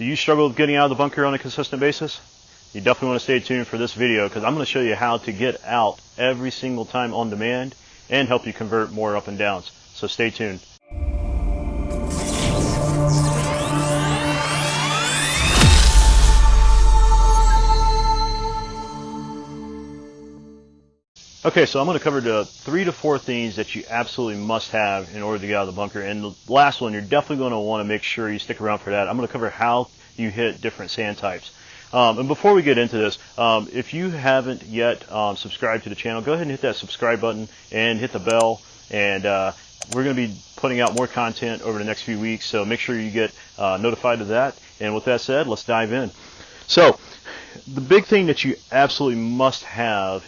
Do you struggle with getting out of the bunker on a consistent basis? You definitely want to stay tuned for this video because I'm going to show you how to get out every single time on demand and help you convert more up and downs. So stay tuned. Okay, so I'm going to cover the 3 to 4 things that you absolutely must have in order to get out of the bunker. And the last one, you're definitely going to want to make sure you stick around for that. I'm going to cover how you hit different sand types. And before we get into this, if you haven't yet subscribed to the channel, go ahead and hit that subscribe button and hit the bell. And we're going to be putting out more content over the next few weeks, so make sure you get notified of that. And with that said, let's dive in. So the big thing that you absolutely must have,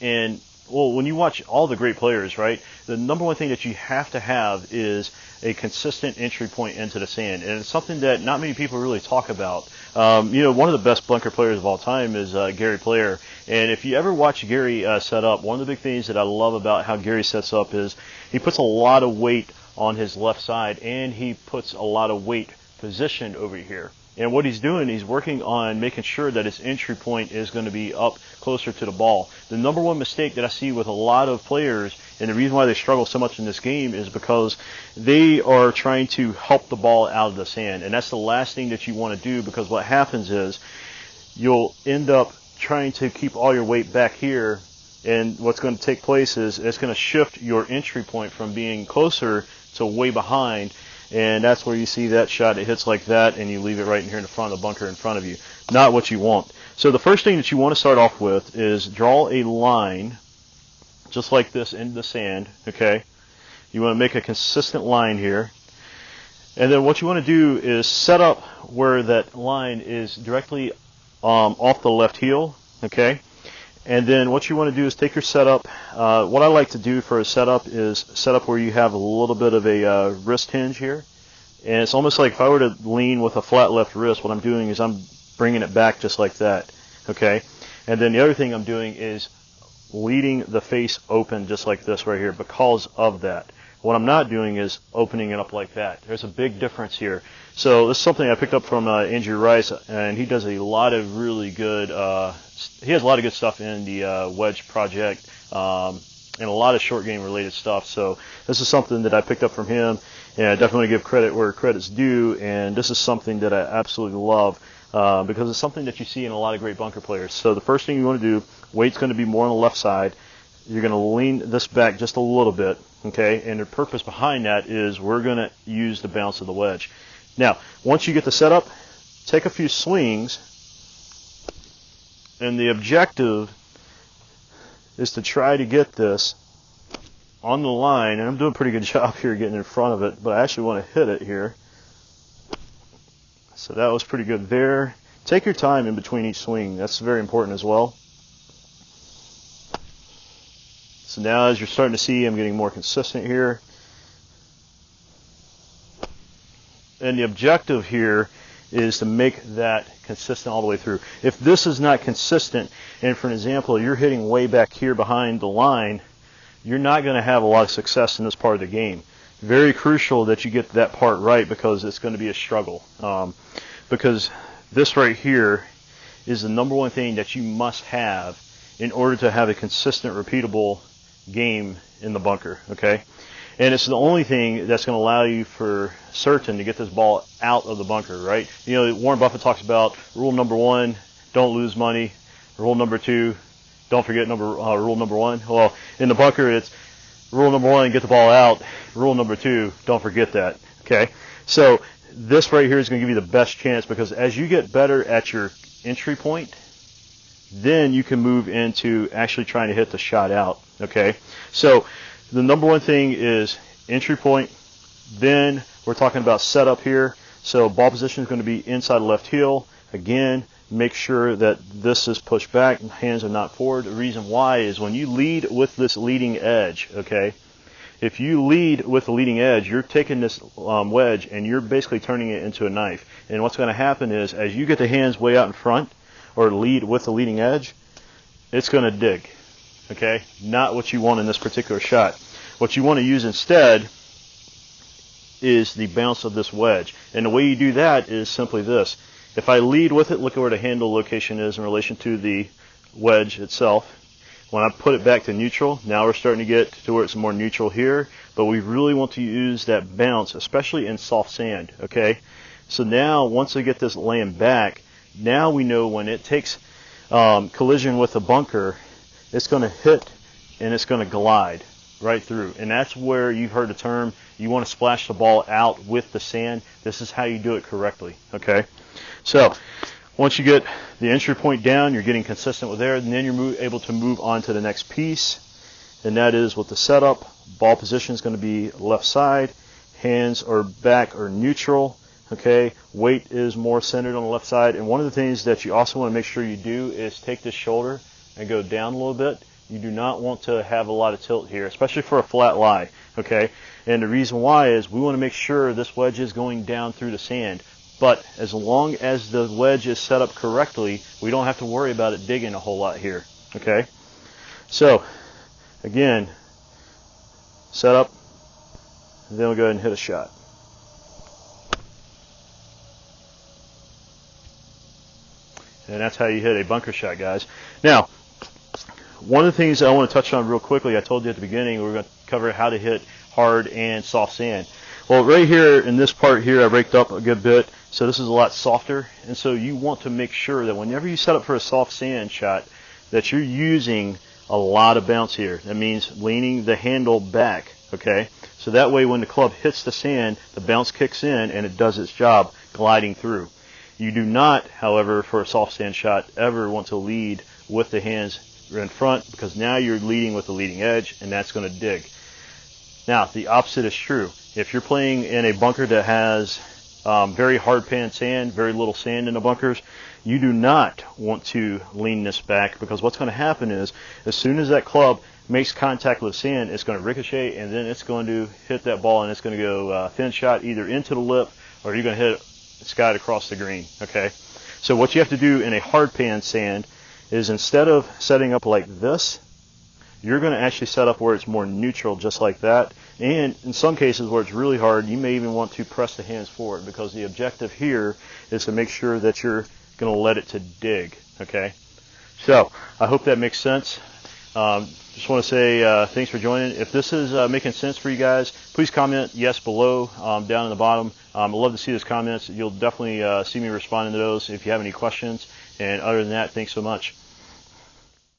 and well, when you watch all the great players, right, the number one thing that you have to have is a consistent entry point into the sand. And it's something that not many people really talk about. You know, one of the best bunker players of all time is Gary Player. And if you ever watch Gary set up, one of the big things that I love about how Gary sets up is he puts a lot of weight on his left side, and he puts a lot of weight positioned over here. And what he's doing, he's working on making sure that his entry point is going to be up closer to the ball. The number one mistake that I see with a lot of players, and the reason why they struggle so much in this game, is because they are trying to help the ball out of the sand. And that's the last thing that you want to do, because what happens is you'll end up trying to keep all your weight back here, and what's going to take place is it's going to shift your entry point from being closer to way behind. And that's where you see that shot. It hits like that, and you leave it right in here in the front of the bunker in front of you. Not what you want. So the first thing that you want to start off with is draw a line just like this in the sand, okay? You want to make a consistent line here. And then what you want to do is set up where that line is directly off the left heel, okay? And then what you want to do is take your setup. What I like to do for a setup is set up where you have a little bit of a wrist hinge here. And it's almost like if I were to lean with a flat left wrist, what I'm doing is I'm bringing it back just like that. Okay? And then the other thing I'm doing is leading the face open just like this right here because of that. What I'm not doing is opening it up like that. There's a big difference here. So this is something I picked up from Andrew Rice, and he does a lot of really good, he has a lot of good stuff in the wedge project, and a lot of short game related stuff. So this is something that I picked up from him, and I definitely give credit where credit's due, and this is something that I absolutely love, because it's something that you see in a lot of great bunker players. So the first thing you want to do, weight's going to be more on the left side. You're going to lean this back just a little bit, okay? And the purpose behind that is we're going to use the bounce of the wedge. Now, once you get the setup, take a few swings, and the objective is to try to get this on the line, and I'm doing a pretty good job here getting in front of it, but I actually want to hit it here. So that was pretty good there. Take your time in between each swing. That's very important as well. So now as you're starting to see, I'm getting more consistent here. And the objective here is to make that consistent all the way through. If this is not consistent, and for an example, you're hitting way back here behind the line, you're not going to have a lot of success in this part of the game. Very crucial that you get that part right, because it's going to be a struggle. Because this right here is the number one thing that you must have in order to have a consistent, repeatable game in the bunker, okay? And it's the only thing that's going to allow you for certain to get this ball out of the bunker, right? You know, Warren Buffett talks about rule number 1, don't lose money. Rule number 2, don't forget rule number 1. Well, in the bunker, it's rule number 1, get the ball out. Rule number 2, don't forget that, okay? So this right here is going to give you the best chance, because as you get better at your entry point, then you can move into actually trying to hit the shot out, okay? So the number one thing is entry point. Then we're talking about setup here. So ball position is going to be inside left heel. Again, make sure that this is pushed back and hands are not forward. The reason why is when you lead with this leading edge, okay? If you lead with the leading edge, you're taking this wedge and you're basically turning it into a knife. And what's going to happen is as you get the hands way out in front, or lead with the leading edge, it's going to dig, okay? Not what you want in this particular shot. What you want to use instead is the bounce of this wedge. And the way you do that is simply this. If I lead with it, look at where the handle location is in relation to the wedge itself. When I put it back to neutral, now we're starting to get to where it's more neutral here, but we really want to use that bounce, especially in soft sand, okay? So now, once I get this laying back, now we know when it takes collision with the bunker, it's going to hit and it's going to glide right through. And that's where you've heard the term, you want to splash the ball out with the sand. This is how you do it correctly, okay? So, once you get the entry point down, you're getting consistent with there, and then you're able to move on to the next piece, and that is with the setup. Ball position is going to be left side, hands or back or neutral, okay? Weight is more centered on the left side, and one of the things that you also want to make sure you do is take this shoulder and go down a little bit. You do not want to have a lot of tilt here, especially for a flat lie, okay? And the reason why is we want to make sure this wedge is going down through the sand. But as long as the wedge is set up correctly, we don't have to worry about it digging a whole lot here, okay? So, again, set up, and then we'll go ahead and hit a shot. And that's how you hit a bunker shot, guys. Now, one of the things I want to touch on real quickly, I told you at the beginning, we're going to cover how to hit hard and soft sand. Well, right here in this part here, I raked up a good bit, so this is a lot softer, and so you want to make sure that whenever you set up for a soft sand shot, that you're using a lot of bounce here. That means leaning the handle back, okay? So that way when the club hits the sand, the bounce kicks in and it does its job gliding through. You do not, however, for a soft sand shot, ever want to lead with the hands in front, because now you're leading with the leading edge, and that's going to dig. Now, the opposite is true. If you're playing in a bunker that has very hard pan sand, very little sand in the bunkers, you do not want to lean this back, because what's going to happen is as soon as that club makes contact with sand, it's going to ricochet, and then it's going to hit that ball, and it's going to go thin shot either into the lip, or you're going to hit it skied across the green, okay? So what you have to do in a hard pan sand is, instead of setting up like this, you're going to actually set up where it's more neutral, just like that. And in some cases where it's really hard, you may even want to press the hands forward, because the objective here is to make sure that you're going to let it to dig, okay? So I hope that makes sense. Just want to say thanks for joining. If this is making sense for you guys, please comment yes below, down in the bottom. I'd love to see those comments. You'll definitely see me responding to those if you have any questions. And other than that, thanks so much.